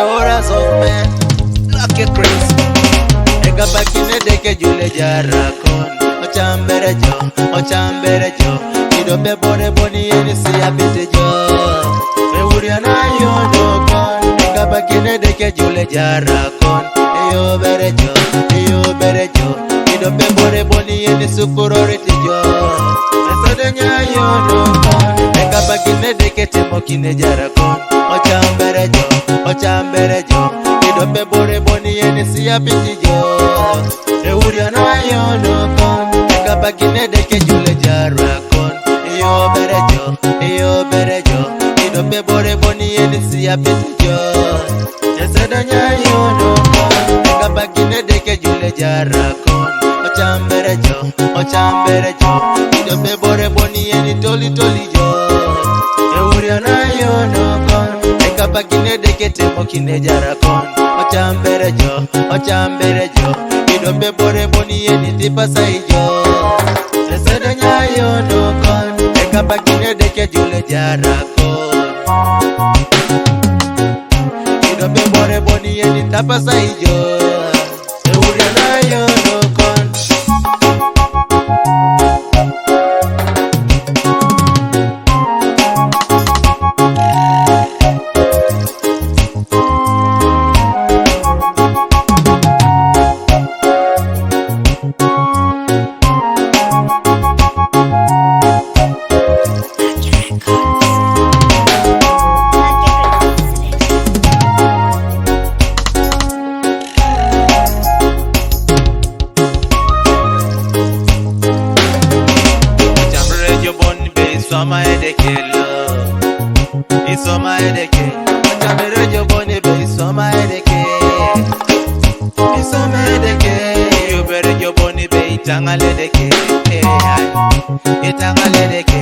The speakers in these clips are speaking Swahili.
horas of men. Lucky Chris. Ega bakine deke jule jarakon. Ochambere jo. Idobe bore boni eni siya bite jo. Ewuria na yono kon. Ega bakine deke jule jarakon. Eyo bere jo. Idobe bore boni eni sukuroriti jo. Esadenya yono kon. Ega bakine deke temo kine jarakon. Ochambere jo. Idobe bore boni eni siya bite jo. Ewuria na yono kon. Ega bakine deke jule jarakon. Eyo bere jo. Idobe bore boni eni siya bite jo. Esadenya yono kon. Ega bakine deke jule jarakon. Ochambere jo. Idobe bore boni eni toli jo. Ewuria na yono kon. Ega bakine deke temo kine jarakon. Ochambere jo. Idobe bore boni eni tipa saijo. Esadenya yono kon. Ega bakine deke jule jarakon. Idobe bore boni eni tipa saijo. Ewuria na yono kon. Isoma edeke lo, isoma edeke. Ochambere jo boni be isoma edeke. Yubere jo boni be itangale deke. Itangale deke.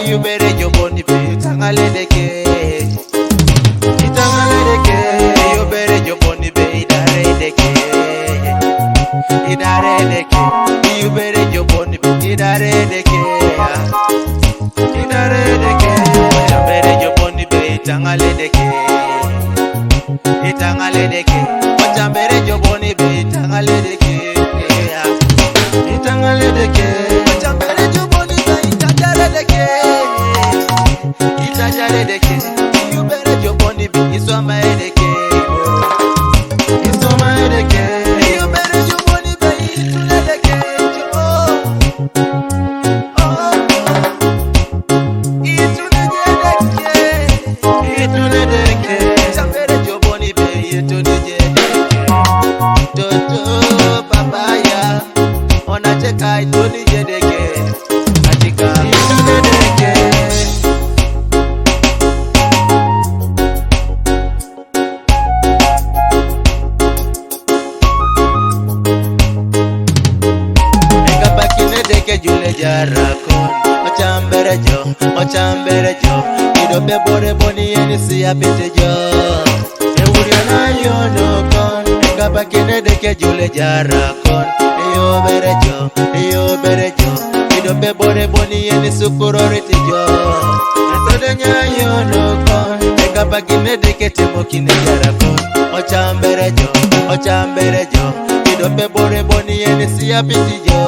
Yubere jo boni be itangale deke. Yubere jo boni be idare deke. Yubere jo boni be idare deke. Ochambere jo boni be itangale deke. Ochambere jo boni be itangale deke. Ochambere jo boni be itangale deke. Yubere jo boni be isoma edeke. Yubere jo boni be itule deke. Kai toni jedeke atika jedeke. Ega bakine deke jule jarakon. Ochambere jo. Idobe bore boni eni siya bite jo. Ewuria na yono kon. Ega bakine deke jule jarakon. Eyo bere jo. Idobe bore boni eni sukuroriti jo. Esadenya yono kon. Ega bakine deke temo kine jarakon. Ochambere jo. Idobe bore boni eni siya biti jo.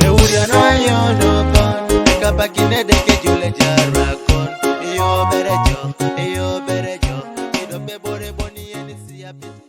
Ewuria na yono kon. Ega bakine deke jule jarakon. Eyo bere jo. Idobe bore boni eni siya biti.